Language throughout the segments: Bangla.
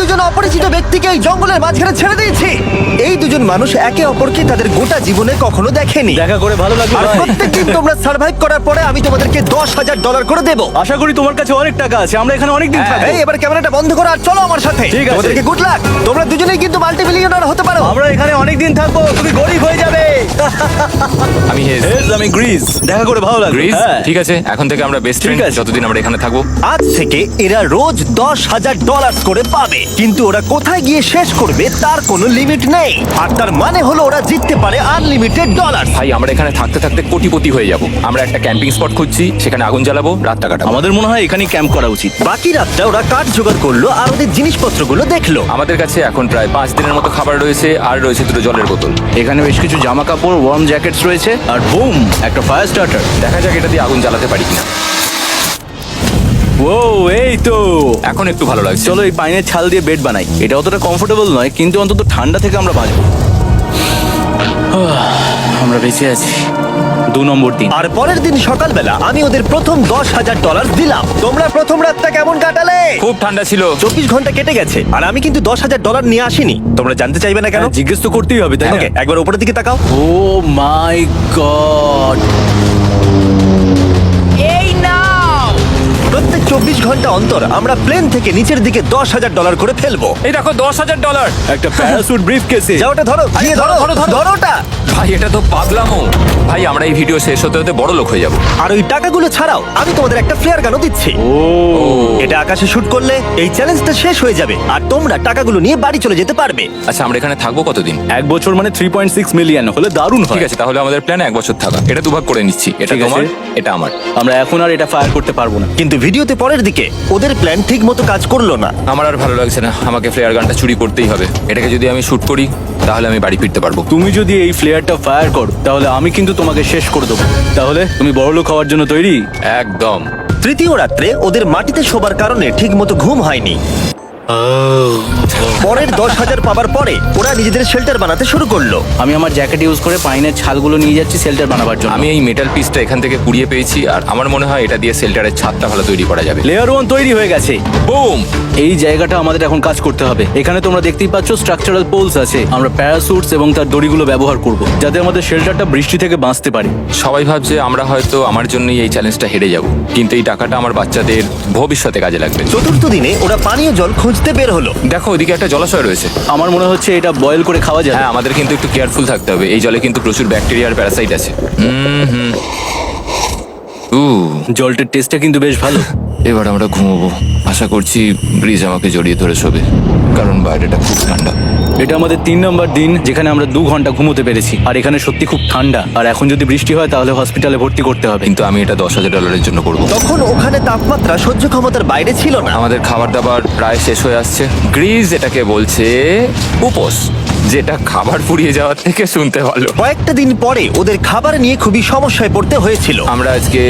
দুজন অপরিচিত ব্যক্তিকে এই জঙ্গলের মাঝখানে ছেড়ে দিয়েছি। এই দুজন মানুষ একে অপরকে তাদের গোটা জীবনে কখনো দেখেনি। দেখা করে ভালো লাগলো আর ভাই। প্রত্যেকদিন তোমরা সার্ভাইভ করার পরে আমি তোমাদেরকে $10,000 করে দেবো। আশা করি তোমার কাছে অনেক টাকা আছে, আমরা এখানে অনেক দিন থাকবো। এই এবার ক্যামেরাটা বন্ধ করো আর চলো আমার সাথে। ঠিক আছে। তোমাদেরকে গুড লাক। তোমরা দুজনেই কিন্তু মাল্টি মিলিয়নার হতে পারো। আমরা এখানে অনেক দিন থাকবো, তুমি গরিব হয়ে যাবে। আমি হেজ। আমি গ্রিস। দেখা করে ভালো লাগলো। গ্রিস হ্যাঁ। ঠিক আছে, এখন থেকে আমরা বেস্ট ফ্রেন্ড আছে। যতদিন আমরা এখানে থাকবো। আজ থেকে এরা রোজ $10,000 করে পাবে, কিন্তু ওরা কোথায় গিয়ে শেষ করবে তার কোনো লিমিট নেই। আর তার মানে হলো ওরা জিততে পারে আনলিমিটেড ডলার। ভাই আমরা এখানে থাকতে থাকতে কোটিপতি হয়ে যাব। আমরা একটা ক্যাম্পিং স্পট খুঁজছি, সেখানে আগুন জ্বালাবো, রাতটা কাটাবো। আমাদের মনে হয় এখানেই ক্যাম্প করা উচিত। বাকি রাতটা ওরা কাঠ জোগাড় করলো আর ওদের জিনিসপত্রগুলো দেখলো। আমাদের কাছে এখন প্রায় 5 দিনের মতো খাবার রয়েছে, আর রয়েছে 2 জলের বোতল। এখানে বেশ কিছু জামা কাপড়, ওয়ার্ম জ্যাকেটস রয়েছে, আর বুম, একটা ফায়ার স্টার্টার। দেখা যাক এটা দিয়ে আগুন জ্বালাতে পারি কিনা। ও এই তো। এখন একটু ভালো লাগছে। চলো এই পাইনের ছাল দিয়ে বেড বানাই। এটা অতটা কমফোর্টেবল নয়, কিন্তু অন্তত ঠান্ডা থেকে আমরা বাঁচবো। আমরা বেঁচে আছি। 2 নম্বর দিন। আর পরের দিন সকালবেলা আমি ওদের প্রথম $10,000 দিলাম। তোমরা প্রথম রাতটা কেমন কাটালে? খুব ঠান্ডা ছিল। 24 ঘন্টা কেটে গেছে আর আমি কিন্তু $10,000 নিয়ে আসিনি। তোমরা জানতে চাইবে না কেন? জিজ্ঞেস তো করতেই হবে, তাই না? ওকে, একবার উপরের দিকে তাকাও। ও মাই গড। প্রত্যেক 24 ঘন্টা অন্তর আমরা প্লেন থেকে নিচের দিকে $10,000 করে ফেলবো। এই দেখো $10,000। একটা প্যারাসুট ব্রিফকেসে। যা ওটা ধরো, গিয়ে ধরো, ধরো ওটা। ভাই এটা তো পাগলামো। ভাই আমরা এই ভিডিও শেষ হতে হতে বড় লোক হয়ে যাব। আর ওই টাকাগুলো ছাড়াও আমি তোমাদের একটা ফ্লেয়ার গানও দিচ্ছি। ও এটা আকাশে শুট করলে এই চ্যালেঞ্জটা শেষ হয়ে যাবে আর তোমরা টাকাগুলো নিয়ে বাড়ি চলে যেতে পারবে। আচ্ছা আমরা এখানে থাকবো কতদিন? 1 বছর মানে 3.6 মিলিয়ন হলে দারুণ হয়। ঠিক আছে, তাহলে আমাদের প্ল্যান 1 বছর থাকা। এটা দুভাগ করে নিচ্ছি, এটা ঠিক আছে। তোমার, এটা আমার। আমরা এখন আর এটা ফায়ার করতে পারবো না। কিন্তু ভিডিওতে পরের দিকে ওদের প্ল্যান ঠিক মতো কাজ করলো না। আমার আর ভালো লাগছে না, আমাকে ফ্লেয়ার গানটা চুরি করতেই হবে। এটাকে যদি আমি শুট করি তাহলে আমি বাড়ি ফিরতে পারবো। তুমি যদি এই ফ্লেয়ারটা ফায়ার করো তাহলে আমি কিন্তু তোমাকে শেষ করে দেবো। তাহলে তুমি বড়লোক হওয়ার জন্য তৈরি? একদম। তৃতীয় রাত্রে ওদের মাটিতে শোবার কারণে ঠিক মতো ঘুম হয়নি। পরের 10,000 পাবার পরে ওরা নিজেদের শেল্টার বানাতে শুরু করলো। আমি আমার জ্যাকেট ইউজ করে পাইনের ছালগুলো নিয়ে যাচ্ছি শেল্টার বানাবার জন্য। আমি এই মেটাল পিসটা এখান থেকে কুড়িয়ে পেয়েছি, আর আমার মনে হয় এটা দিয়ে শেল্টারের ছাদটা ভালো তৈরি করা যাবে। লেয়ার 1 তৈরি হয়ে গেছে। বুম। এই জায়গাটা আমাদের এখন কাজ করতে হবে। এখানে তোমরা দেখতেই পাচ্ছ স্ট্রাকচারাল পোলস আছে। আমরা প্যারাসুটস এবং তার দড়িগুলো ব্যবহার করব যাতে আমাদের শেল্টারটা বৃষ্টি থেকে বাঁচতে পারে। সবাই ভাবছে আমরা হয়তো আমার জন্যই এই চ্যালেঞ্জটা হেরে যাব, কিন্তু এই টাকাটা আমার বাচ্চাদের ভবিষ্যতে কাজে লাগবে। চতুর্থ দিনে ওরা পানীয় জল খুঁজতে বের হলো। দেখো ওদিকে একটা জলাশয় রয়েছে। আমার মনে হচ্ছে এটা বয়েল করে খাওয়া যায়। হ্যাঁ আমাদের কিন্তু একটু কেয়ারফুল থাকতে হবে, এই জলে কিন্তু প্রচুর ব্যাকটেরিয়া আর প্যারাসাইট আছে। জলটার টেস্টটা কিন্তু বেশ ভালো। এবার আমরা ঘুমোবো। আশা করছি ব্রিজ আমাকে জড়িয়ে ধরে শোবে, কারণ বাইরেটা খুব ঠান্ডা। এটা আমাদের 3 নম্বর দিন যেখানে আমরা 2 ঘন্টা ঘুমোতে পেরেছি। আর এখানে সত্যি খুব ঠান্ডা, আর এখন যদি বৃষ্টি হয় তাহলে হসপিটালে ভর্তি করতে হবে। কিন্তু আমি এটা $10,000 জন্য করবো। তখন ওখানে তাপমাত্রা সহ্য ক্ষমতার বাইরে ছিল না। আমাদের খাবার দাবার প্রায় শেষ হয়ে আসছে। গ্রিজ এটাকে বলছে উপোস, যেটা খাবার পুড়িয়ে যাওয়ার থেকে শুনতে ভালো। কয়েকটা দিন পরে ওদের খাবার নিয়ে খুবই সমস্যায় পড়তে হয়েছিল। আমরা আজকে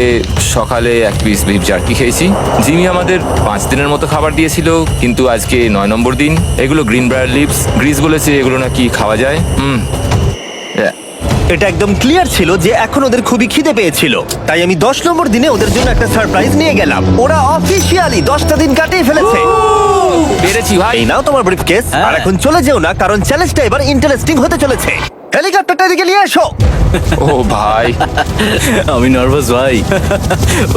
সকালে 1 পিস বিফ জার্কি খেয়েছি। জিমি আমাদের 5 দিনের মতো খাবার দিয়েছিল, কিন্তু আজকে 9 নম্বর দিন। এগুলো গ্রিন ব্রায়ার লিভস। গ্রিজ বলেছে এগুলো নাকি খাওয়া যায়। এটা একদম ক্লিয়ার ছিল যে এখন ওদের খুবই খিদে পেয়েছিল, তাই আমি 10 নম্বর দিনে ওদের জন্য একটা সারপ্রাইজ নিয়ে গেলাম। ওরা অফিসিয়ালি 10টা দিন কাটিয়ে ফেলেছে। পেরেছি ভাই। এই নাও তোমার ব্রিফকেস। হ্যাঁ। আর এখন চলে যেও না, কারণ চ্যালেঞ্জটা এবার ইন্টারেস্টিং হতে চলেছে। হেলিকপ্টারটা এদিকে নিয়ে এসো। ও ভাই আমি নার্ভাস ভাই।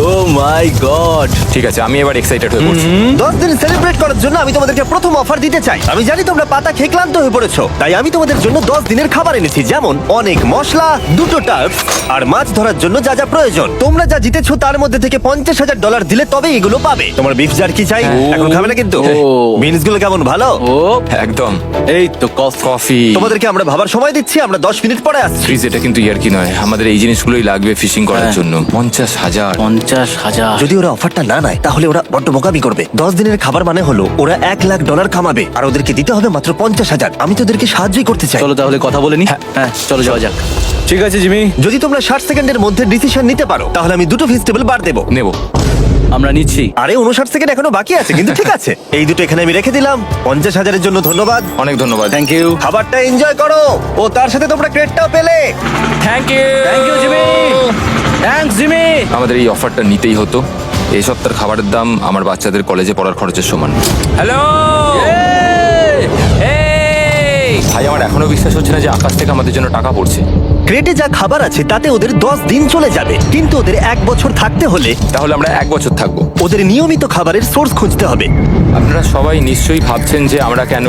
ও মাই গড। ঠিক আছে, আমি এবার এক্সাইটেড হয়ে পড়ছি। 10 দিন সেলিব্রেট করার জন্য আমি তোমাদেরকে প্রথম অফার দিতে চাই। আমি জানি তোমরা পাতা খেয়ে ক্লান্ত হয়ে পড়েছো, তাই আমি তোমাদের জন্য 10 দিনের খাবার এনেছি, যেমন অনেক মশলা, 2টো টার্ফ আর মাছ ধরার জন্য যা যা প্রয়োজন। তোমরা যা জিতেছো তার মধ্যে থেকে $50,000 দিলে তবে এগুলো পাবে। তোমার বিফ জার্কি চাই? এখন খাবে না কিন্তু। ও। বিনস গুলো কেমন ভালো? ও একদম। এই তো কফি। কফি। তোমাদেরকে আমরা ভাবার সময় দিচ্ছি, আমরা 10 মিনিট পরে আসছি। ফ্রিজ এটা কিন্তু ইয়ার কি নয়, আমাদের এই জিনিসগুলোই লাগবে ফিশিং করার হ্যাঁ। জন্য। 50,000। 50,000। যদি ওরা অফারটা না নেয় তাহলে ওরা বড্ড বোকামি করবে। 10 দিনের খাবার মানে হলো ওরা $1,00,000 কামাবে আর ওদেরকে দিতে হবে মাত্র 50,000। আমি তো ওদেরকে সাহায্যই করতে চাই। চলো তাহলে কথা বলে নি। হ্যাঁ চলো যাওয়া যাক। ঠিক আছে জিমি, যদি তোমরা 60 সেকেন্ডের মধ্যে ডিসিশন নিতে পারো তাহলে আমি 2টো ভেজিটেবল বার দেবো। নেব। আমরা নিচ্ছি। আরে 59 সেকেন্ড এখনো বাকি আছে, কিন্তু ঠিক আছে। এই দুটো এখানে আমি রেখে দিলাম। 50,000-এর জন্য ধন্যবাদ। অনেক ধন্যবাদ। Thank you. খাবারটা এনজয় করো। ও তার সাথে তোমরা ক্রেডটাও পেলে। Thank you. Thank you Jimmy. Thanks Jimmy. আমাদের এই অফারটা নিতেই হতো। এই সপ্তাহের খাবারের দাম আমার বাচ্চাদের কলেজে পড়ার খরচের সমান। হ্যালো। ভাই আমার এখনো বিশ্বাস হচ্ছে না যে আকাশ থেকে আমাদের জন্য টাকা পড়ছে। ক্রেটে যা খাবার আছে তাতে ওদের 10 দিন চলে যাবে, কিন্তু ওদের 1 বছর থাকতে হলে তাহলে আমরা 1 বছর থাকবো। ওদের নিয়মিত খাবারের সোর্স খুঁজতে হবে। আপনারা সবাই নিশ্চয়ই ভাবছেন যে আমরা কেন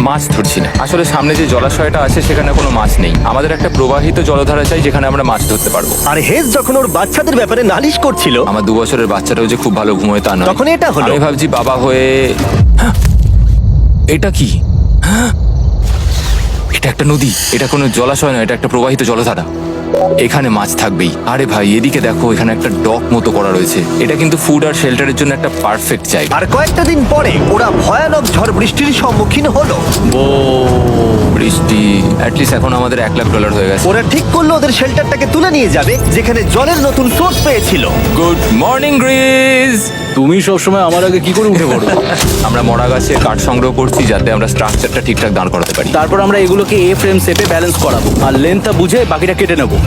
মাছ ধরছি না। আসলে সামনে যে জলাশয়টা আছে সেখানে কোনো মাছ নেই। আমাদের একটা প্রবাহিত জলধারা চাই যেখানে আমরা মাছ ধরতে পারবো। আর হেজ যখন ওর বাচ্চাদের ব্যাপারে নালিশ করছিল, আমার 2 বছরের বাচ্চাটাও যে খুব ভালো ঘুমোয় তা নয়। তখন এটা হলো। আমি ভাবছি বাবা হয়ে এটা কি? এটা একটা নদী, এটা কোনো জলাশয় নয়, এটা একটা প্রবাহিত জলধারা। এখানে মাছ থাকবেই। আরে ভাই এদিকে দেখো, এখানে একটা ডক মতো করা রয়েছে। এটা কিন্তু ফুড আর শেল্টারের জন্য একটা পারফেক্ট জায়গা। আর কয়েকটা দিন পরে ওরা ভয়ানক ঝড় বৃষ্টির সম্মুখীন হলো। বৃষ্টি অ্যাটলিস্ট এখন আমাদের $1,00,000 হয়ে গেছে। ওরা ঠিক করলো ওদের শেল্টারটাকে তুলে নিয়ে যাবে, যেখানে জলের নতুন সোর্স পেয়েছিল। Good morning Greece. তুমি সবসময় আমার আগে কি করে উঠে পড়ো? আমরা মরা গাছে কাঠ সংগ্রহ করছি যাতে আমরা স্ট্রাকচারটা ঠিকঠাক দাঁড় করাতে পারি। তারপর আমরা এগুলোকে এ ফ্রেম শেপে ব্যালেন্স করাবো আর লেন্থটা বুঝে বাকিটা কেটে নেবো।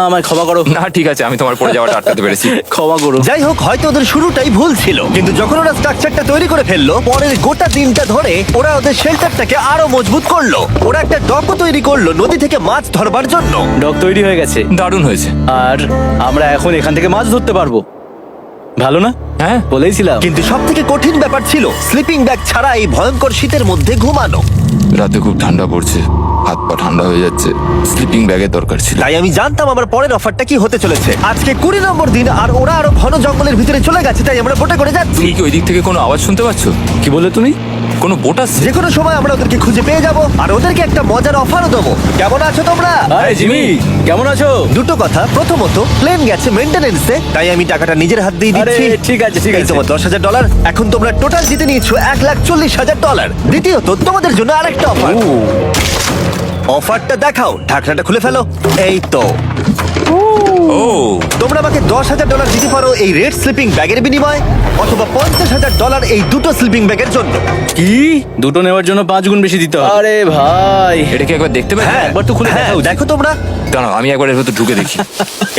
আমায় ক্ষমা করো। না ঠিক আছে, আমি তোমার পড়ে যাওয়াটা আটকাতে পেরেছি। ক্ষমা করো। যাই হোক, হয়তো ওদের শুরুটাই ভুল ছিল, কিন্তু যখন ওরা স্ট্রাকচারটা তৈরি করে ফেললো, পরের গোটা দিনটা ধরে ওরা ওদের শেল্টারটাকে আরো মজবুত করলো। ওরা একটা ডকও তৈরি করলো নদী থেকে মাছ ধরবার জন্য। ডক তৈরি হয়ে গেছে দারুণ হয়েছে। আর আমরা এখন এখান থেকে মাছ ধরতে পারবো। ভালো না? হ্যাঁ বলেইছিলাম। কিন্তু সব থেকে কঠিন ব্যাপার ছিল স্লিপিং ব্যাগ ছাড়া এই ভয়ঙ্কর শীতের মধ্যে ঘুমানো। রাতে খুব ঠান্ডা পড়ছে, হাত পা ঠান্ডা হয়ে যাচ্ছে। স্লিপিং ব্যাগের দরকার ছিল। তাই আমি জানতাম আমার পরের অফারটা কি হতে চলেছে। আজকে 20 নম্বর দিন, আর ওরা আরো ঘন জঙ্গলের ভিতরে চলে গেছে, তাই আমরা বোটে করে যাচ্ছি। তুমি কি ওই দিক থেকে কোনো আওয়াজ শুনতে পাচ্ছ? কি বলে তুমি? কোনো বোট আসছে? যে কোনো সময় আমরা ওদেরকে খুঁজে পেয়ে যাব, আর ওদেরকে একটা মজার অফারও দেবো। কেমন আছো তোমরা? আরে জিমি, কেমন আছো? দুটো কথা, প্রথমত প্লেন গেছে মেইনটেনেন্সে, তাই আমি টাকাটা নিজের হাত দিয়ে আরে দিচ্ছি। ঠিক আছে ঠিক এই আছে। তোমার $10,000। এখন তোমরা টোটাল জিতে নিয়েছো $1,40,000। দ্বিতীয়ত তোমাদের জন্য আরেকটা অফার। অফারটা দেখাও, ঢাকনাটা খুলে ফেলো। এই তো, ও তোমরা আমাকে $10,000 দিতে পারো এই রেড স্লিপিং ব্যাগের বিনিময়ে, অথবা $50,000 এই দুটো স্লিপিং ব্যাগের জন্য। কি? দুটো নেওয়ার জন্য 5 গুণ বেশি দিতে হবে? আরে ভাই, এটা কি একবার দেখতে পারি? হ্যাঁ, একবার তো খুলে দেখা উচিত। দেখো তোমরা। দাঁড়াও আমি একবার এর ভেতর ঢুকে দেখি।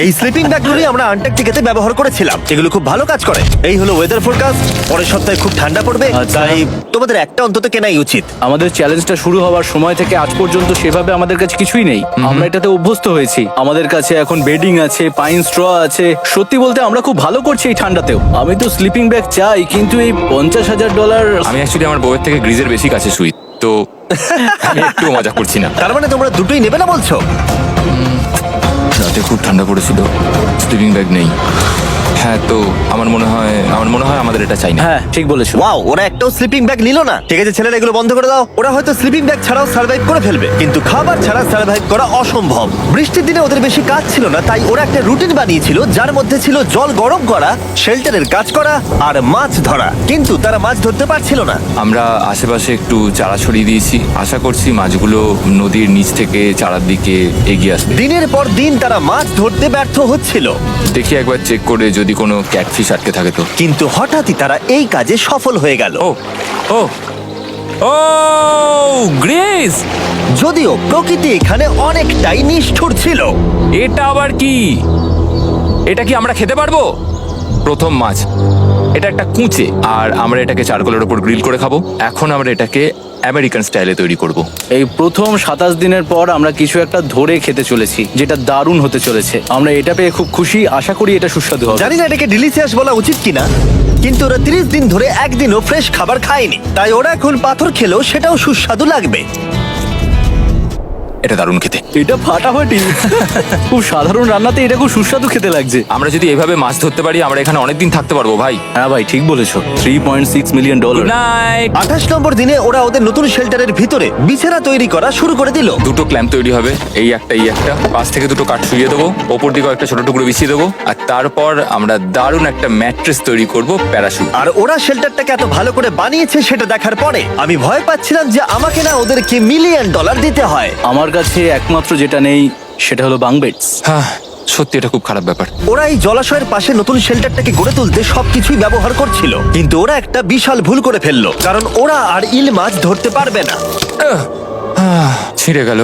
এই স্লিপিং ব্যাগগুলি আমরা আন্টার্কটিকাতে ব্যবহার করেছিলাম। এগুলো খুব ভালো কাজ করে। এই হলো ওয়েদার ফোরকাস্ট। পরের সপ্তাহে খুব ঠান্ডা পড়বে, আচ্ছা। তাই তোমাদের একটা অন্তত কেনাই উচিত। আমাদের চ্যালেঞ্জটা শুরু হওয়ার সময় থেকে আজ পর্যন্ত সেভাবে আমাদের কাছে কিছুই নেই। আমরা এটাতে অভ্যস্ত হয়েছি। আমাদের কাছে এখন বেডিং আছে, পাইন স্ট্র আছে। সত্যি বলতে আমরা খুব ভালো করছি এই ঠান্ডাতেও। আমি তো স্লিপিং ব্যাগ চাই, কিন্তু এই $50,000। আমি অ্যাকচুয়ালি আমার বউয়ের থেকে গ্রিজের বেশি কাছে শুই, তো আমি একটু মজা করছি না। তার মানে তোমরা দুটোই নেবে না বলছো? রাতে খুব ঠান্ডা পড়েছিল, স্লিপিং ব্যাগ নেই। হ্যাঁ, তো আমার মনে হয় আমাদের এটা চাই না। হ্যাঁ ঠিক বলেছো। ওয়াও, ওরা একটাও স্লিপিং ব্যাগ নিল না। ঠিক আছে ছেলেরা, এগুলো বন্ধ করে দাও। ওরা হয়তো স্লিপিং ব্যাগ ছাড়াও সার্ভাইভ করে ফেলবে, কিন্তু খাবার ছাড়া সার্ভাইভ করা অসম্ভব। বৃষ্টির দিনে ওদের বেশি কাজ ছিল না, তাই ওরা একটা রুটিন বানিয়েছিল যার মধ্যে ছিল জল গরম করা, শেল্টারের কাজ করা আর মাছ ধরা। কিন্তু তারা মাছ ধরতে পারছিল না। আমরা আশেপাশে একটু চারা ছড়িয়ে দিয়েছি, আশা করছি মাছগুলো নদীর নিচ থেকে চারার দিকে এগিয়ে আসবে। দিনের পর দিন তারা মাছ ধরতে ব্যর্থ হচ্ছিল, দেখি একবার চেক করে যদি কোনো ক্যাটফিশ আটকে থাকে তো। কিন্তু হঠাৎই তারা এই কাজে সফল হয়ে গেল। ও ও ও গ্রেস, যদিও প্রকৃতি এখানে অনেকটাই নিষ্ঠুর ছিল। এটা আবার কি? এটা কি আমরা খেতে পারবো? প্রথম মাছ। এটা একটা কুঁচে, আর আমরা এটাকে চারকোলের উপর গ্রিল করে খাবো। এখন আমরা এটাকে আমেরিকান স্টাইলে তৈরি করব। এই প্রথম 27 দিনের পর আমরা কিছু একটা ধরে খেতে চলেছি, যেটা দারুণ হতে চলেছে। আমরা এটা পেয়ে খুব খুশি, আশা করি এটা সুস্বাদু হবে। জানি না এটাকে ডিলিশিয়াস বলা উচিত কিনা, কিন্তু ওরা 30 দিন ধরে একদিনও ফ্রেশ খাবার খায়নি, তাই ওরা এখন পাথর খেলেও সেটাও সুস্বাদু লাগবে। এটা দারুণ খেতে। এটা ফাটাফাটি। খুব সাধারণ রান্নাতে এটা খুব সুস্বাদু খেতে লাগছে। আমরা যদি এভাবে মাছ ধরতে পারি, আমরা এখানে অনেকদিন থাকতে পারবো ভাই। হ্যাঁ ভাই ঠিক বলেছো। $3.6 মিলিয়ন। নাইট। 28 নম্বর দিনে ওরা ওদের নতুন শেল্টারের ভিতরে বিছানা তৈরি করা শুরু করে দিল। দুটো ক্ল্যাম্প তৈরি হবে, এই একটা পাশ থেকে দুটো কাঠ শুয়ে দেবো, ওপর দিকে একটা ছোট টুকরো বিছিয়ে দেবো, আর তারপর আমরা দারুণ একটা ম্যাট্রেস তৈরি করব, প্যারাশুট। আর ওরা শেল্টারটাকে এত ভালো করে বানিয়েছে সেটা দেখার পরে আমি ভয় পাচ্ছিলাম যে আমাকে না ওদেরকে $1 মিলিয়ন দিতে হয়। আমার কাছে একমাত্র যেটা নেই সেটা হলো বাঙ্ক বেডস। হ্যাঁ, সত্যি এটা খুব খারাপ ব্যাপার। ওরা এই জলাশয়ের পাশে নতুন শেল্টারটাকে গড়ে তুলতে সবকিছুই ব্যবহার করছিল, কিন্তু ওরা একটা বিশাল ভুল করে ফেললো, কারণ ওরা আর ইল মাছ ধরতে পারবে না। ছিঁড়ে গেল।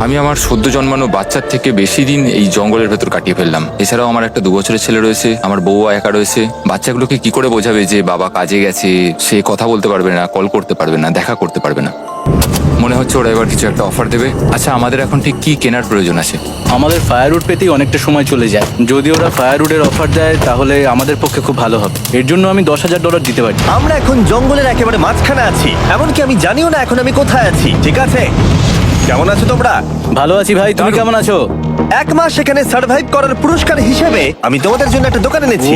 আমি আমার সদ্য জন্মানো বাচ্চার থেকে বেশি দিন এই জঙ্গলের ভেতর কাটিয়ে ফেললাম। এছাড়াও আমার একটা 2 বছরের ছেলে রয়েছে, আমার বউ একা রয়েছে। বাচ্চাগুলোকে কি করে বোঝাবে যে বাবা কাজে গেছে, সে কথা বলতে পারবে না, কল করতে পারবে না, দেখা করতে পারবে না। মনে হচ্ছে ওরা এবার কিছু একটা অফার দেবে। আচ্ছা, আমাদের এখন ঠিক কি কেনার প্রয়োজন আছে? আমাদের ফায়ারউড পেতেই অনেকটা সময় চলে যায়। যদি ওরা ফায়ারউডের অফার দেয় তাহলে আমাদের পক্ষে খুব ভালো হবে। এর জন্য আমি $10,000 দিতে পারি। আমরা এখন জঙ্গলের একেবারে মাঝখানে আছি, এমনকি আমি জানিও না এখন আমি কোথায় আছি। ঠিক আছে, কেমন আছো তোমরা? ভালো আছি ভাই, তুমি কেমন আছো? 1 মাস এখানে সার্ভাইভ করার পুরস্কার হিসেবে আমি তোমাদের জন্য একটা দোকান এনেছি।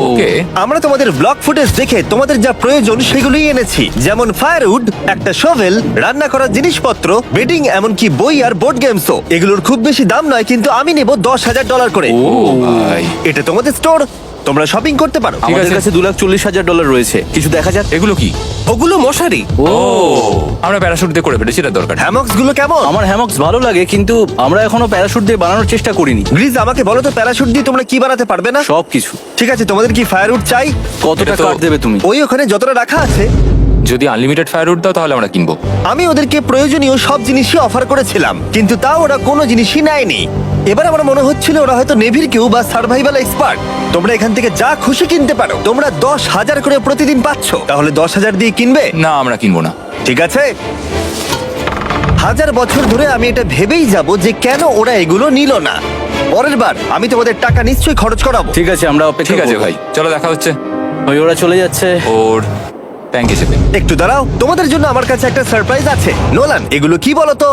ওকে। আমরা তোমাদের ব্লগ ফুটেজ দেখে তোমাদের যা প্রয়োজন সেগুলোই এনেছি, যেমন ফায়ারউড, একটা শোভেল, রান্না করার জিনিসপত্র, বেডিং, এমনকি বই আর বোর্ড গেমসও। এগুলোর খুব বেশি দাম নয়, কিন্তু আমি নেব $10,000 করে। ও ভাই, এটা তোমাদের স্টোর, তোমরা শপিং করতে পারো। ঠিক আমাদের আছে। কাছে $2,40,000 রয়েছে। কিছু দেখা যাক। এগুলো কি? ওগুলো মশারি। ও, আমরা প্যারাশুট দিয়ে করে ফেলেছি, এটা দরকার। হ্যামক্স গুলো কেমন? আমার হ্যামক্স ভালো লাগে, কিন্তু আমরা এখনো প্যারাশুট দিয়ে বানানোর চেষ্টা করিনি। গ্রিজ, আমাকে বলো তো, প্যারাশুট দিয়ে তোমরা কি বানাতে পারবে না? সবকিছু। ঠিক আছে, তোমাদের কি ফায়ারউড চাই? কতটা এটা তো- কাট দেবে তুমি? ওই ওখানে যতটা রাখা আছে। যদি আনলিমিটেড ফায়ারউড দাও তাহলে আমরা কিনবো। আমি ওদেরকে প্রয়োজনীয় সব জিনিসই অফার করেছিলাম, কিন্তু তাও ওরা কোনো জিনিসই নেয়নি। এবার আমার মনে হচ্ছিল ওরা হয়তো নেভির কেউ বা সার্ভাইভাল এক্সপার্ট। তোমরা এখান থেকে যা খুশি কিনতে পারো। তোমরা 10,000 করে প্রতিদিন পাচ্ছ, তাহলে 10,000 দিয়ে কিনবে? না, আমরা কিনবো না। ঠিক আছে। 1000 বছর ধরে আমি এটা ভেবেই যাব যে কেন ওরা এগুলো নিল না। পরের বার আমি তোমাদের টাকা নিশ্চয়ই খরচ করাবো। ঠিক আছে, আমরা অপেক্ষা ঠিক আছে করবো। ভাই, চলো দেখা হচ্ছে। ওই ওরা চলে যাচ্ছে। ওর ব্যাংক হিসেবে। একটু দাঁড়াও, তোমাদের জন্য আমার কাছে একটা সারপ্রাইজ আছে। নোলান, এগুলো কি বলো তো?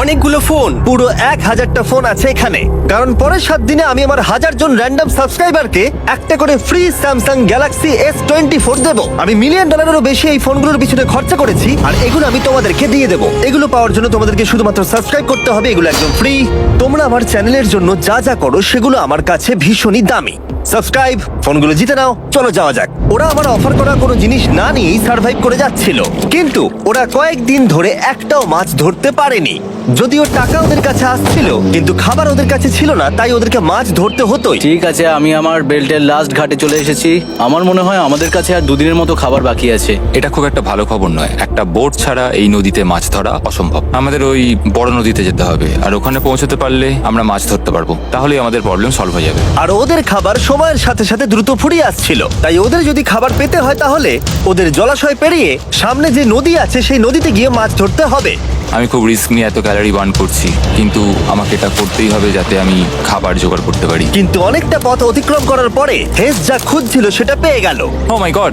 অনেকগুলো ফোন, পুরো 1000টা ফোন আছে এখানে। কারণ পরের 7 দিনে আমি আমার 1000 জন র্যান্ডম সাবস্ক্রাইবারকে একটা করে ফ্রি স্যামসাং গ্যালাক্সি S24 দেবো। আমি $1 মিলিয়নেরও বেশি এই ফোনগুলোর পিছনে খরচা করেছি, আর এগুলো আমি তোমাদেরকে দিয়ে দেবো। এগুলো পাওয়ার জন্য তোমাদেরকে শুধুমাত্র সাবস্ক্রাইব করতে হবে। এগুলো একদম ফ্রি। তোমরা আমার চ্যানেলের জন্য যা যা করো সেগুলো আমার কাছে ভীষণই দামি। সাবস্ক্রাইব, ফোনগুলো জিতে নাও। চলো যাওয়া যাক। ওরা আমার অফার করা কোনো জিনিস না নিয়েই সার্ভাইভ করে যাচ্ছিল, কিন্তু ওরা কয়েকদিন ধরে একটাও মাছ ধরতে পারেনি। যদিও টাকা ওদের কাছে আসছিল, কিন্তু খাবার ওদের কাছে ছিল না, তাই ওদেরকে মাছ ধরতে হতোই। ঠিক আছে, আমি আমার বেল্টের লাস্ট ঘাটে চলে এসেছি। আমার মনে হয় আমাদের কাছে আর 2 দিনের মতো খাবার বাকি আছে। এটা খুব একটা ভালো খবর নয়। একটা বোট ছাড়া এই নদীতে মাছ ধরা অসম্ভব। আমাদের ওই বড় নদীতে যেতে হবে, আর ওখানে পৌঁছতে পারলে আমরা মাছ ধরতে পারবো। তাহলেই আমাদের প্রবলেম সলভ হয়ে যাবে। আর ওদের খাবার সময়ের সাথে সাথে দ্রুত ফুরিয়ে আসছিল, তাই ওদের যদি খাবার পেতে হয় তাহলে ওদের জলাশয় পেরিয়ে সামনে যে নদী আছে সেই নদীতে গিয়ে মাছ ধরতে হবে। আমি খুব রিস্ক নিয়ে এত ক্যালোরি বার্ন করছি, কিন্তু আমাকে এটা করতেই হবে যাতে আমি খাবার জোগাড় করতে পারি। কিন্তু অনেকটা পথ অতিক্রম করার পরে হেস যা খুঁজছিল সেটা পেয়ে গেল। ও মাই গড,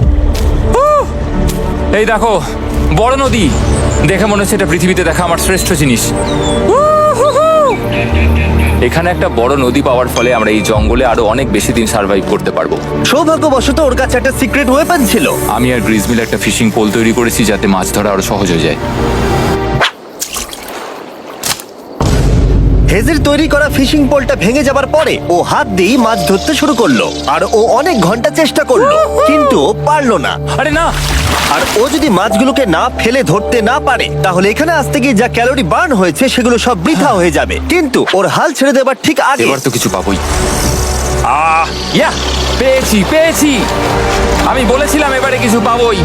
এই দেখো বড় নদী। দেখে মনে হচ্ছে এটা পৃথিবীতে দেখা আমার শ্রেষ্ঠ জিনিস। এখানে একটা বড় নদী পাওয়ার ফলে আমরা এই জঙ্গলে আরো অনেক বেশি দিন সার্ভাইভ করতে পারবো। সৌভাগ্যবশত ওর কাছে একটা সিক্রেট ওয়েপন ছিল। আমি আর গ্রিজ মিলে একটা ফিশিং পোল তৈরি করেছি যাতে মাছ ধরা আরো সহজ হয়ে যায়। হেজের তৈরি করা ফিশিং পোলটা ভেঙে যাবার পরে ও হাত দিয়ে মাছ ধরতে শুরু করলো, আর ও অনেক ঘন্টা চেষ্টা করলো, কিন্তু ও পারলো না। আরে না, আর ও যদি মাছগুলোকে না ফেলে ধরতে না পারে তাহলে এখানে আসতে গিয়ে যা ক্যালোরি বার্ন হয়েছে সেগুলো সব বৃথা হয়ে যাবে। কিন্তু ওর হাল ছেড়ে দেবার ঠিক আগে এবার তো কিছু পাবোই। ইয়া, পেয়েছি পেয়েছি। আমি বলেছিলাম এবারে কিছু পাবোই।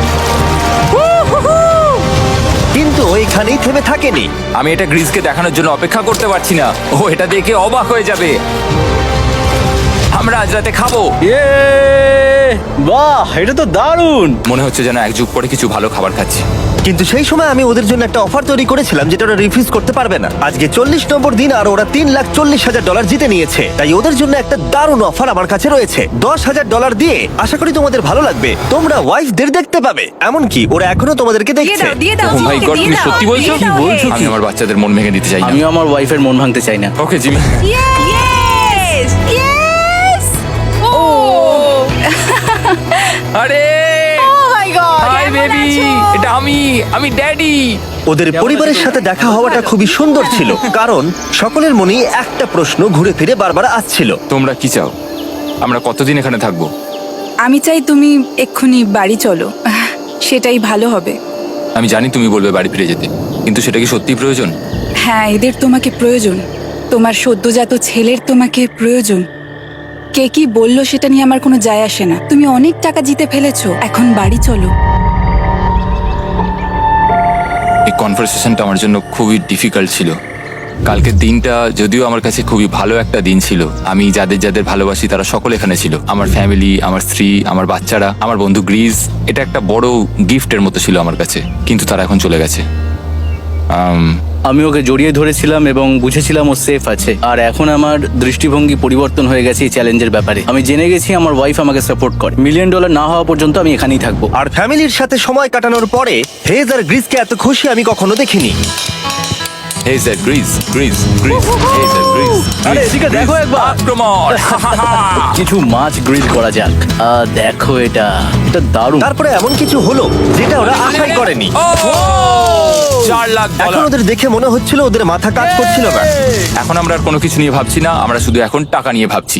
কিন্তু ও এখানেই থেমে থাকেনি। আমি এটা গ্রিজকে দেখানোর জন্য অপেক্ষা করতে পারছি না। ও এটা দেখে অবাক হয়ে যাবে। আমরা আজ রাতে খাবো। ইয়ে, বাহ, এটা তো দারুণ। মনে হচ্ছে যেন এক যুগ পরে কিছু ভালো খাবার খাচ্ছি। কিন্তু সেই সময় আমি ওদের জন্য একটা অফার তৈরি করেছিলাম যেটা ওরা রিফিউজ করতে পারবে না। আজকে 40 নম্বর দিন আর ওরা $3,40,000 জিতে নিয়েছে, তাই ওদের জন্য একটা দারুণ অফার আমার কাছে রয়েছে। $10,000 দিয়ে আশা করি তোমাদের ভালো লাগবে। তোমরা ওয়াইফদের দেখতে পাবে, এমনকি ওরা এখনো তোমাদেরকে দেখছে। দিয়ে দাও ও মাই গড, তুমি সত্যি বলছো? কি বলছো? আমি আমার বাচ্চাদের মন ভেঙে দিতে চাই না। আমিও আমার ওয়াইফের মন ভাঙতে চাই না। Okay Jimmy. ইয়েস ইয়েস ও আরে ও মাই গড হাই বেবি, এটা আমি ড্যাডি। ওদের পরিবারের সাথে দেখা হওয়াটা খুবই সুন্দর ছিল, কারণ সকলের মনেই একটা প্রশ্ন ঘুরে ফিরে বারবার আসছিল। তোমরা কি চাও? আমরা কতদিন এখানে থাকবো? আমি চাই তুমি এক্ষুনি বাড়ি চলো, সেটাই ভালো হবে। আমি জানি তুমি বলবে বাড়ি ফিরে যেতে, কিন্তু সেটা কি সত্যি প্রয়োজন? হ্যাঁ, এদের তোমাকে প্রয়োজন। তোমার সদ্যজাত ছেলের তোমাকে প্রয়োজন। কে কি বললো সেটা নিয়ে আমার কোনো যায় আসে না। তুমি অনেক টাকা জিতে ফেলেছো, এখন বাড়ি চলো। এই কনভারসেশনটা আমার জন্য খুবই ডিফিকাল্ট ছিল। কালকের দিনটা যদিও আমার কাছে খুবই ভালো একটা দিন ছিল। আমি যাদের যাদের ভালোবাসি তারা সকলে এখানে ছিল, আমার ফ্যামিলি, আমার স্ত্রী, আমার বাচ্চারা, আমার বন্ধু গ্রিজ। এটা একটা বড় গিফটের মতো ছিল আমার কাছে, কিন্তু তারা এখন চলে গেছে। আমি ওকে জড়িয়ে ধরেছিলাম এবং বুঝেছিলাম ও সেফ আছে। আর এখন আমার দৃষ্টিভঙ্গি পরিবর্তন হয়ে গেছে এই চ্যালেঞ্জের ব্যাপারে। আমি জেনে গেছি আমার ওয়াইফ আমাকে সাপোর্ট করে। $1 মিলিয়ন না হওয়া পর্যন্ত আমি এখানেই থাকবো। আর ফ্যামিলির সাথে সময় কাটানোর পরে হেজ আর গ্রিসকে এত খুশি আমি কখনো দেখিনি। হেজার গ্রিজ, গ্রিজ, গ্রিজ, হেজার গ্রিজ। আরে এদিকে দেখো একবার। আক্রমণ! কিছু মাছ গ্রিল করা যাক। দেখো এটা দারুণ। তারপরে এমন কিছু হলো যেটা ওরা আশাই করেনি। ও! 4 লাখ এখন ডলার। ওদের দেখে মনে হচ্ছিল ওদের মাথা কাজ করছিল না। এখন আমরা আর কোনো কিছু নিয়ে ভাবছি না, আমরা শুধু এখন টাকা নিয়ে ভাবছি।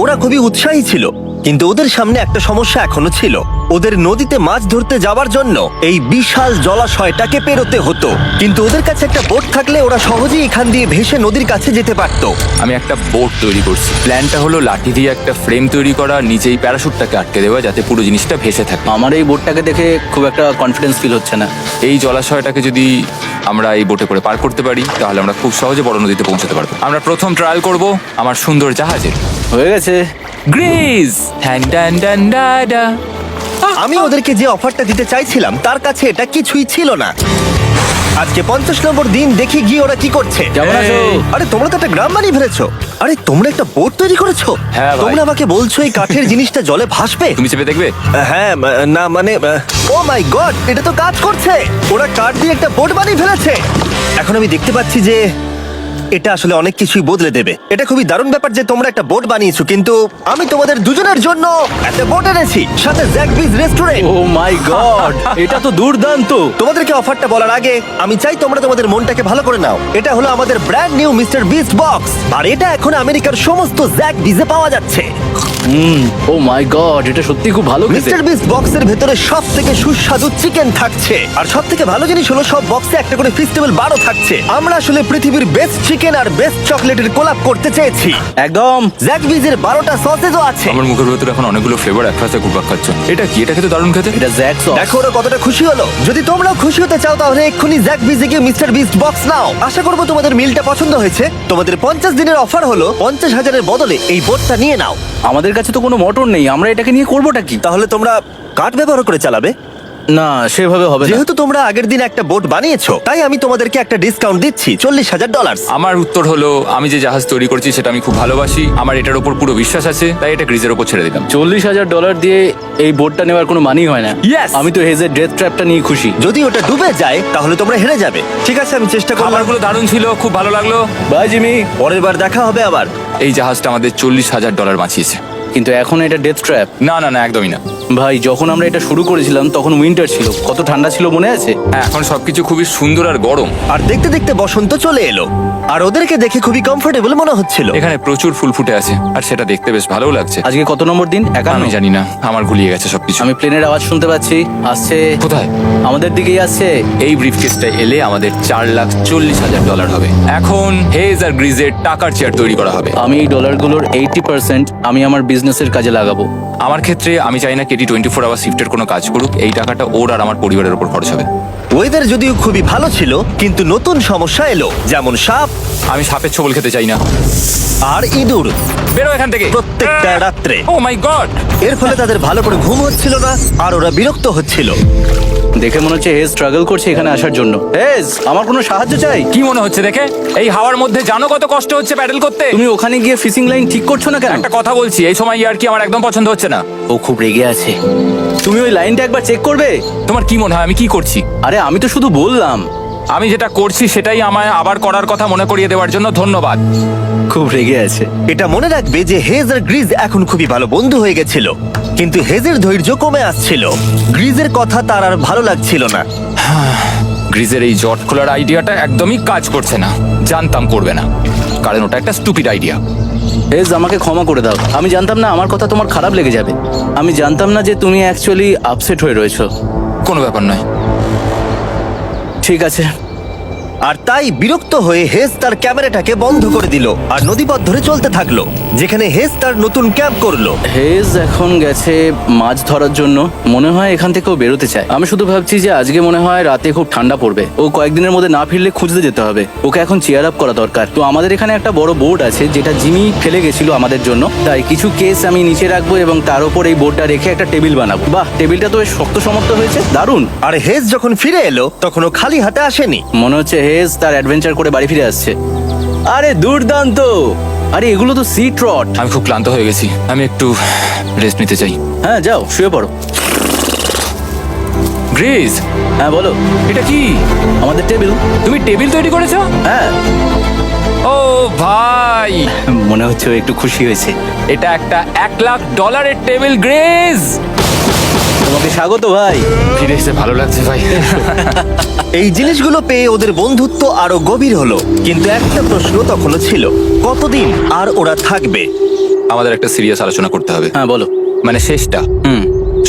ওরা খুবই উৎসাহী ছিল, কিন্তু ওদের সামনে একটা সমস্যা এখনো ছিল। ওদের নদীতে মাছ ধরতে যাওয়ার জন্য এই বিশাল জলাশয়টাকে পেরোতে হতো, কিন্তু ওদের কাছে একটা বোট থাকলে ওরা সহজেই এখান দিয়ে ভেসে নদীর কাছে যেতে পারতো। আমি একটা বোট তৈরি করছি। প্ল্যানটা হলো লাঠি দিয়ে একটা ফ্রেম তৈরি করা, নিচেই প্যারাশুটটাকে আটকে দেওয়া, যাতে পুরো জিনিসটা ভেসে থাকে। আমার এই বোটটাকে দেখে খুব একটা কনফিডেন্স ফিল হচ্ছে না। এই জলাশয়টাকে যদি আমরা এই বোটে করে পার করতে পারি তাহলে আমরা খুব সহজে বড় নদীতে পৌঁছতে পারবো। আমরা প্রথম ট্রায়াল করব আমার সুন্দর জাহাজের। হয়ে গেছে। গ্রিজ! হ্যান ডান ডান ডা ডা। আমি ওদেরকে যে অফারটা দিতে চাইছিলাম তার কাছে এটা কিছুই ছিল না। আজকে 50 নম্বর দিন, দেখি গিয়ে ওরা কি করছে। কেমন আছো? আরে তোমরা তো একটা গ্রাম বানিয়ে ফেলেছো। আরে তোমরা একটা বোট তৈরি করেছো? হ্যাঁ ভাই। তোমরা আমাকে বলছো এই কাঠের জিনিসটা জলে ভাসবে? তুমি চেপে দেখবে? হ্যাঁ, না মানে ও মাই গড, এটা তো কাজ করছে। ওরা কাঠ দিয়ে একটা বোট বানিয়ে ফেলেছে। এখন আমি দেখতে পাচ্ছি যে এটা আসলে অনেক কিছুই বদলে দেবে। এটা খুবই দারুণ ব্যাপার যে তোমরা একটা বোট বানিয়েছো, কিন্তু আমি তোমাদের দুজনের জন্য একটা বোট এনেছি, সাথে জ্যাকবিজ রেস্টুরেন্ট। ও মাই গড, এটা তো দুর্দান্ত। তোমাদেরকে অফারটা বলার আগে আমি চাই তোমরা তোমাদের মনটাকে ভালো করে নাও। এটা হলো আমাদের brand new Mister Beast box, আর এটা এখন আমেরিকার সমস্ত জ্যাক বিজে পাওয়া যাচ্ছে। ও মাই গড, এটা সত্যি খুব ভালো খেতে। মিস্টার বিস্ট বক্সের ভেতরে সব থেকে সুস্বাদু চিকেন থাকছে, আর সব থেকে ভালো জিনিস হলো সব বক্সে একটা করে ফেস্টিভ্যাল বারও থাকছে। আমরা আসলে পৃথিবীর বেস্ট চিকেন আর বেস্ট চকলেটের কোলাপ করতে চেয়েছি। একদম। জ্যাক বিজের 12টা সসেজও আছে। আমার মুখের ভেতরে এখন অনেকগুলো ফ্লেভার একসাথে ঘুরপাক খাচ্ছে। এটা কি? এটা খেতে দারুণ খেতে। এটা জ্যাক সস। দেখো ওরা কতটা খুশি হলো। যদি তোমরাও খুশি হতে চাও তাহলে এক্ষুনি জ্যাক বিজে গিয়ে মিস্টার বিস্ট বক্স নাও। আশা করবো তোমাদের মিলটা পছন্দ হয়েছে। তোমাদের 50 দিনের অফার হলো 50,000-এর বদলে এই বোটটা নিয়ে নাও। আমাদের কাছে তো কোনো মোটর নেই, আমরা এটাকে নিয়ে করবোটা কি? তাহলে তোমরা কাঠ ব্যবহার করে চালাবে? না, সেভাবে হবে না। যেহেতু তোমরা আগের দিন একটা বোট বানিয়েছো, তাই আমি তোমাদেরকে একটা ডিসকাউন্ট দিচ্ছি, $40,000। আমার উত্তর হলো আমি যে জাহাজ তৈরি করছি সেটা আমি খুব ভালোবাসি, আমার এটার উপর পুরো বিশ্বাস আছে, তাই এটা গ্রিজের উপর ছেড়ে দিলাম। $40,000 দিয়ে এই বোটটা নেওয়ার কোনো মানি হয় না। Yes! আমি তো হেজের ডেথ ট্র্যাপটা নিয়ে খুশি। যদি ওটা ডুবে যায় তাহলে তোমরা হেরে যাবে। ঠিক আছে, আমি চেষ্টা করলাম। খাবারগুলো দারুণ ছিল, খুব ভালো লাগলো। Bye Jimmy. পরের বার দেখা হবে আবার। এই জাহাজটা আমাদের $40,000 বাঁচিয়েছে। কিন্তু এখন এটা ডেথ ট্র্যাপ। না না না, একদমই না। ভাই, যখন আমরা এটা শুরু করেছিলাম তখন উইন্টার ছিল, কত ঠান্ডা ছিল মনে আছে? হ্যাঁ, এখন সবকিছু খুবই সুন্দর আর গরম। আর দেখতে দেখতে বসন্ত চলে এলো, আর ওদেরকে দেখে খুবই কমফোর্টেবল মনে হচ্ছিল। এখানে প্রচুর ফুল ফুটে আছে আর সেটা দেখতে বেশ ভালোও লাগছে। আজকে কত নম্বর দিন? 51। আমি জানি না, আমার গুলিয়ে গেছে সবকিছু। আমি প্লেনের আওয়াজ শুনতে পাচ্ছি, আসছে। কোথায়? আমাদের দিকেই আসছে। এই ব্রিফকেসটা এলে আমাদের $4,40,000 হবে। এখন হেজ আর গ্রিজের টাকার চেয়ার তৈরি করা হবে। আমি এই ডলারগুলোর 80% আমি আমার বিজনেসের কাজে লাগাবো। আমার ক্ষেত্রে আমি চাই না কেটি 24 আওয়ার শিফটের কোনো কাজ করুক। এই টাকাটা ওর আর আমার পরিবারের উপর খরচ হবে। ওয়েদার যদিও খুবই ভালো ছিল, কিন্তু নতুন সমস্যা এলো, যেমন সাপ আমি সাপের ছোবল খেতে চাই না। আর ইঁদুর বেরো এখান থেকে প্রত্যেকটা রাত্রে। ও মাই গড! এর ফলে তাদের ভালো করে ঘুম হচ্ছিল না, আর ওরা বিরক্ত হচ্ছিল। দেখে মনে হচ্ছে হেজ স্ট্রাগল করছে এখানে আসার জন্য। হেজ, আমার কোনো সাহায্য চাই? কি মনে হচ্ছে দেখে? এই হাওয়ার মধ্যে জানো কত কষ্ট হচ্ছে প্যাডেল করতে? তুমি ওখানে গিয়ে ফিশিং লাইন ঠিক করছো না কেন? একটা কথা বলছি, এই সময় ইয়ার কি আমার একদম পছন্দ হচ্ছে না। ও খুব রেগে আছে। তুমি ওই লাইনটা একবার চেক করবে? তোমার কি মনে হয় আমি কি করছি? আরে আমি তো শুধু বললাম। আমি যেটা করছি সেটাই আমায় আবার করার কথা মনে করিয়ে দেওয়ার জন্য ধন্যবাদ। খুব রেগে আছে। এটা মনে রাখবে যে হেজ আর গ্রিজ এখন খুবই ভালো বন্ধু হয়ে গেছিল, কিন্তু হেজের ধৈর্য কমে আসছিল। গ্রিজের কথা তার আর ভালো লাগছিল না। গ্রিজের এই জট খোলার আইডিয়াটা একদমই কাজ করছে না। জানতাম করবে না, কারণ ওটা একটা স্টুপিড আইডিয়া। হেজ, আমাকে ক্ষমা করে দাও। আমি জানতাম না আমার কথা তোমার খারাপ লেগে যাবে। আমি জানতাম না যে তুমি অ্যাকচুয়ালি আপসেট হয়ে রয়েছো। কোনো ব্যাপার নয়। ঠিক আছে, আর তাই বিরক্ত হয়ে হেজ তার ক্যামেরাটাকে বন্ধ করে দিল আর নদীপথ ধরে চলতে থাকলো, যেখানে হেজ তার নতুন ক্যাম্প করলো। হেজ এখন গেছে মাছ ধরার জন্য, মনে হয় এখান থেকেও বেরোতে চায়। আমি শুধু ভাবছি যে আজকে মনে হয় রাতে খুব ঠান্ডা পড়বে, ও কয়েকদিনের মধ্যে না ফিরলে খুঁজতে যেতে হবে। ওকে এখন চেয়ার আপ করা দরকার। তো আমাদের এখানে একটা বড় বোর্ড আছে যেটা জিমি ফেলে গেছিল আমাদের জন্য, তাই কিছু কেস আমি নিচে রাখবো এবং তার উপর এই বোর্ডটা রেখে একটা টেবিল বানাবো। বাহ, টেবিলটা তো বেশ শক্ত সমর্থ হয়েছে, দারুণ। আর হেজ যখন ফিরে এলো তখন ও খালি হাতে আসেনি। মনে হচ্ছে হেজ তার অ্যাডভেঞ্চার করে বাড়ি ফিরে আসছে। আরে দুর্দান্ত! আরে এগুলো তো সি ট্রট। আমি খুব ক্লান্ত হয়ে গেছি, আমি একটু রেস্ট নিতে চাই। হ্যাঁ যাও শুয়ে পড়ো। গ্রেস, হ্যাঁ বলো। এটা কি? আমাদের টেবিল। তুমি টেবিল তৈরি করেছো? হ্যাঁ, ও ভাই, মনে হচ্ছে ও একটু খুশি হয়েছে। এটা একটা $1,00,000 টেবিল। গ্রেস, তোমাকে স্বাগত ভাই। ফিরে এসে ভালো লাগছে ভাই। এই জিনিসগুলো পেয়ে ওদের বন্ধুত্ব আরো গভীর হলো, কিন্তু একটা প্রশ্ন তখনও ছিল, কতদিন আর ওরা থাকবে? আমাদের একটা সিরিয়াস আলোচনা করতে হবে, হ্যাঁ বলো। মানে শেষটা।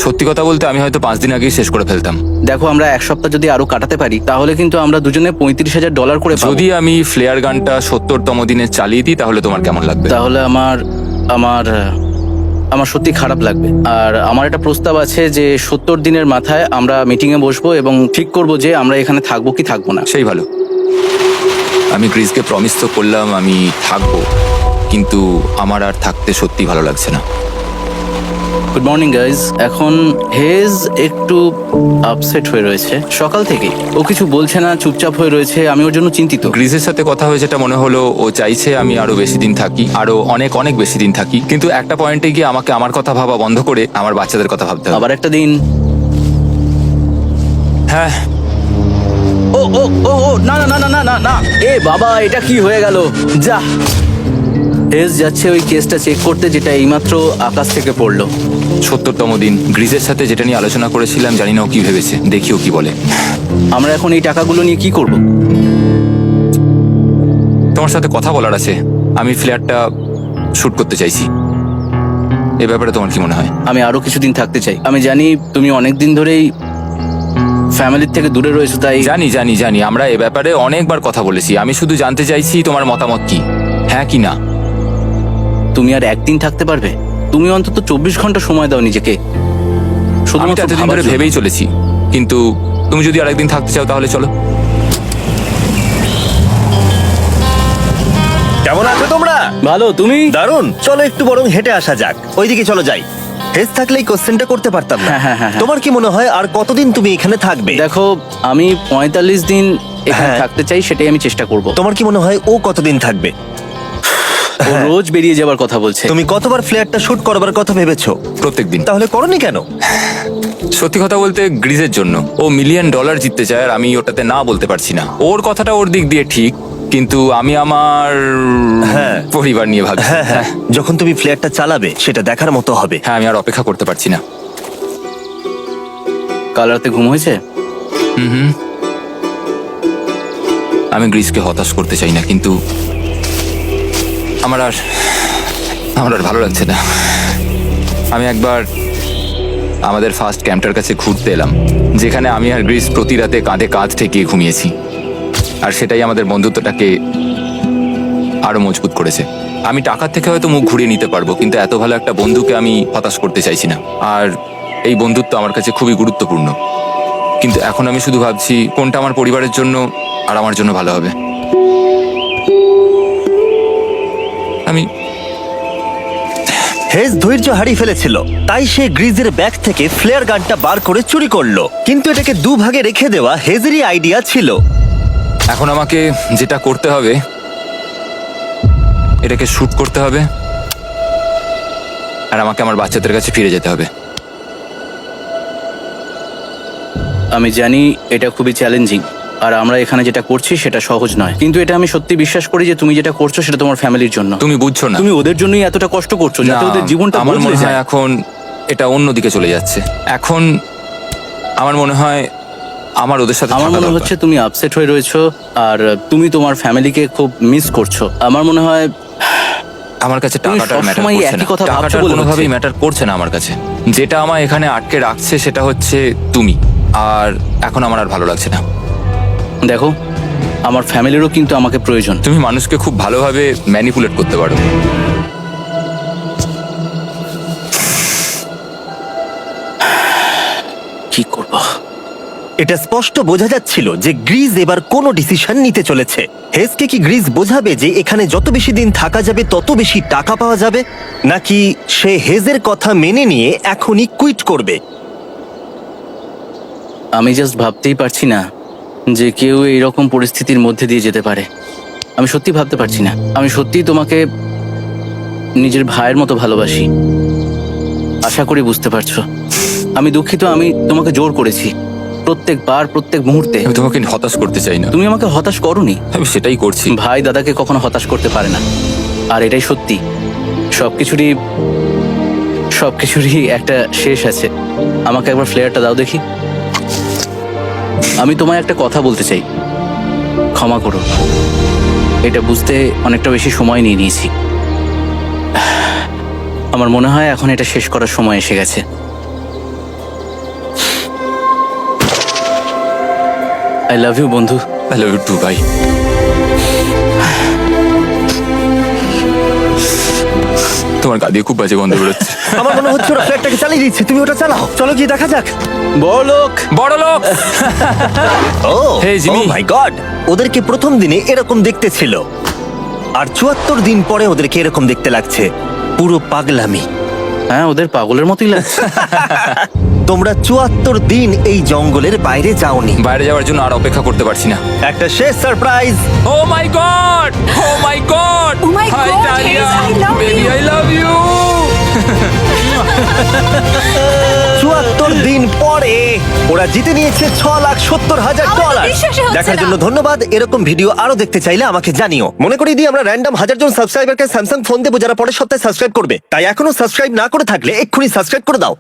সত্যি কথা বলতে আমি হয়তো 5 দিন আগেই শেষ করে ফেলতাম। দেখো, আমরা এক সপ্তাহ যদি আরো কাটাতে পারি তাহলে কিন্তু আমরা দুজনে $35,000 করে পাবো। যদি আমি ফ্লেয়ার গানটা 70তম দিনে চালিয়ে দিই তাহলে তোমার কেমন লাগবে? তাহলে আমার আমার আমার সত্যি খারাপ লাগবে। আর আমার একটা প্রস্তাব আছে যে 70 দিনের মাথায় আমরা মিটিং এ বসবো এবং ঠিক করব যে আমরা এখানে থাকবো কি থাকবো না। সেই ভালো। আমি গ্রিসকে প্রমিস তো করলাম আমি থাকবো, কিন্তু আমার আর থাকতে সত্যি ভালো লাগছে না। Good morning guys. এখন হেজ একটু আপসেট হয়ে রয়েছে সকাল থেকে। ও কিছু বলছে না, চুপচাপ হয়ে রয়েছে। আমি ওর জন্য চিন্তিত। গ্রিসের সাথে কথা হয়ে যেটা মনে হলো, ও চাইছে আমি আরো বেশি দিন থাকি, আরো অনেক অনেক বেশি দিন থাকি। কিন্তু একটা পয়েন্টে গিয়ে আমাকে আমার কথা ভাবা বন্ধ করে আমার বাচ্চাদের কথা ভাবতে হবে। আবার একটা দিন। হ্যাঁ, ও ও ও ও না না না না না না না, এ বাবা, এটা কি হয়ে গেল? যা, হেজ যাচ্ছে ওই কেসটা চেক করতে যেটা এইমাত্র আকাশ থেকে পড়লো। 70তম দিন। গ্রিসের সাথে যেটা নিয়ে আলোচনা করেছিলাম, জানি না ও কি ভেবেছে, দেখি ও কি বলে। আমরা এখন এই টাকাগুলো নিয়ে কি করব? তোমার সাথে কথা বলার আছে। আমি ফ্ল্যাটটা শুট করতে চাইছি। এ ব্যাপারে তোমার কি মনে হয়? আমি আরো কিছুদিন থাকতে চাই। আমি জানি তুমি অনেক দিন ধরেই ফ্যামিলির থেকে দূরে রয়েছো, তাই জানি জানি জানি, আমরা এ ব্যাপারে অনেকবার কথা বলেছি। আমি শুধু জানতে চাইছি তোমার মতামত কি, হ্যাঁ কি না। তুমি আর একদিন থাকতে পারবে? তুমি অন্তত 24 ঘন্টা সময় দাও নিজেকে। আমি তো শুধুমাত্র এতদিন ভাবার ধরে জন্য। ভেবেই চলেছি, কিন্তু তুমি যদি আরেকদিন থাকতে চাও তাহলে চলো। কেমন আছো তোমরা? ভালো, তুমি? দারুণ। চলো একটু বরং হেঁটে আসা যাক, ওইদিকে চলো যাই। হেজ থাকলে এই কোশ্চেনটা করতে পারতাম না। হ্যাঁ। তোমার কি মনে হয় আর কতদিন তুমি এখানে থাকবে? দেখো, আমি 45 দিন এখানে হ্যাঁ। থাকতে চাই, সেটাই আমি চেষ্টা করব। তোমার কি মনে হয় ও কতদিন থাকবে? ও রোজ বেরিয়ে যাবার কথা বলছে। তুমি কতবার ফ্ল্যাটটা শুট করবার কথা ভেবেছো? প্রত্যেকদিন। তাহলে করনি কেন? সত্যি কথা বলতে গ্রিজের জন্য। ও $1 মিলিয়ন জিততে চায় আর আমি ওটাতে না বলতে পারছি না। ওর কথাটা ওর দিক দিয়ে ঠিক, কিন্তু আমি আমার হ্যাঁ। পরিবার নিয়ে ভাবছি। হ্যাঁ, যখন তুমি ফ্ল্যাটটা চালাবে সেটা দেখার মতো হবে। হ্যাঁ, আমি আর অপেক্ষা করতে পারছি না। কাল রাতে ঘুম হয়েছে? আমি গ্রিসকে হতাশ করতে চাই না, কিন্তু আমার আর ভালো লাগছে না। আমি একবার আমাদের ফার্স্ট ক্যাম্পটার কাছে ঘুরতে এলাম, যেখানে আমি আর গ্রিস প্রতি রাতে কাঁধে কাঁধ ঠেকিয়ে ঘুমিয়েছি, আর সেটাই আমাদের বন্ধুত্বটাকে আরো মজবুত করেছে। আমি টাকার থেকে হয়তো মুখ ঘুরিয়ে নিতে পারবো, কিন্তু এত ভালো একটা বন্ধুকে আমি হতাশ করতে চাইছি না। আর এই বন্ধুত্ব আমার কাছে খুবই গুরুত্বপূর্ণ, কিন্তু এখন আমি শুধু ভাবছি কোনটা আমার পরিবারের জন্য আর আমার জন্য ভালো হবে। আমি হেজ ধৈর্য হারিয়ে ফেলেছিল, তাই সে গ্রিজের ব্যাগ থেকে ফ্লেয়ার গানটা বার করে চুরি করলো। কিন্তু এটাকে দুভাগে রেখে দেওয়া হেজেরই আইডিয়া ছিল। এখন আমাকে যেটা করতে হবে, এটাকে শুট করতে হবে, আর আমাকে আমার বাচ্চাদের কাছে ফিরে যেতে হবে। আমি জানি এটা খুবই চ্যালেঞ্জিং, আর আমরা এখানে যেটা করছি সেটা সহজ নয়, কিন্তু এটা আমি সত্যি বিশ্বাস করি যে তুমি যেটা করছো সেটা তোমার ফ্যামিলির জন্য। তুমি বুঝছো না, তুমি ওদের জন্যই এতটা কষ্ট করছো, যাতে না, ওদের জীবনটা আমার বদলে মনে হয় যায়। এখন এটা অন্যদিকে চলে যাচ্ছে। এখন আমার মনে হয় আমার ওদের সাথে আমার থাকা মনে দরকার। হচ্ছে তুমি আপসেট হয়ে রয়েছো, আর তুমি তোমার ফ্যামিলিকে খুব মিস করছো। আমার মনে হয় আমার কাছে তুমি টাকাটা ম্যাটার সবসময় করছে একই না। কথা ভাবছো টাকাটা বলে কোনোভাবেই হচ্ছে। ম্যাটার করছে না আমার কাছে। যেটা আমায় এখানে আটকে রাখছে সেটা হচ্ছে তুমি, আর এখন আমার আর ভালো লাগছে না। দেখো, আমার ফ্যামিলিরও কিন্তু আমাকে প্রয়োজন। তুমি মানুষকে খুব ভালোভাবে ম্যানিপুলেট করতে পারো। কি করব? এটা স্পষ্ট বোঝা যাচ্ছিল যে গ্রিজ এবার কোনো ডিসিশন নিতে চলেছে। হেজকে কি গ্রিজ বোঝাবে যে এখানে যত বেশি দিন থাকা যাবে তত বেশি টাকা পাওয়া যাবে, নাকি সে হেজের কথা মেনে নিয়ে এখনই কুইট করবে? আমি জাস্ট ভাবতেই পারছি না যে কেউ এইরকম পরিস্থিতির মধ্যে দিয়ে যেতে পারে। আমি সত্যি ভাবতে পারছি না। আমি সত্যিই তোমাকে নিজের ভাইয়ের মতো ভালোবাসি। আশা করি বুঝতে পারছো। আমি দুঃখিত, আমি তোমাকে জোর করেছি প্রত্যেকবার, প্রত্যেক মুহূর্তে। আমি তোমাকে হতাশ করতে চাই না, তুমি আমাকে হতাশ করোনি। আমি সেটাই করছি। ভাই দাদাকে কখনো হতাশ করতে পারে না, আর এটাই সত্যি। সবকিছুরই একটা শেষ আছে। আমাকে একবার ফ্লেয়ারটা দাও দেখি। আমি তোমায় একটা কথা বলতে চাই, ক্ষমা করো। এটা বুঝতে অনেকটা বেশি সময় নিয়ে নিয়েছি। আমার মনে হয় এখন এটা শেষ করার সময় এসে গেছে। আই লাভ ইউ বন্ধু। আই লাভ ইউ টু ভাই। তোমার গা দিয়ে খুব বাজে গন্ধ বেরোচ্ছে। আমার মনে হচ্ছে ওরা ফ্ল্যাটটাকে চালিয়ে দিচ্ছে, তুমি ওটা চালাও। চলো গিয়ে দেখা যাক। বড়লোক। বড় লোক। ও Hey, Jimmy. মাই গড, ওদেরকে প্রথম দিনে এরকম দেখতে ছিল, আর ৭৪ দিন পরে ওদেরকে এরকম দেখতে লাগছে। পুরো পাগলামি। হ্যাঁ, ওদের পাগলের মতোই লাগছে। তোমরা ৭৪ দিন এই জঙ্গলের বাইরে যাওনি। বাইরে যাওয়ার জন্য আর অপেক্ষা করতে পারছি না। একটা শেষ surprise. Oh my God, oh my God, Oh my hi God, Dalia, Hayes, I love baby you. I love you. ৭৪ দিন পরে ওরা জিতে নিয়েছে $৬,৭০,০০০। আমার তো বিশ্বাসই হচ্ছে দেখার না। জন্য ধন্যবাদ। এরকম ভিডিও আরো দেখতে চাইলে আমাকে জানিও। মনে করিয়ে দিই, আমরা র্যান্ডম 1000 জন সাবস্ক্রাইবারকে স্যামসাং ফোন দেবো যারা পরের সপ্তাহে সাবস্ক্রাইব করবে। তাই এখনো সাবস্ক্রাইব না করে থাকলে এক্ষুনি সাবস্ক্রাইব করে দাও।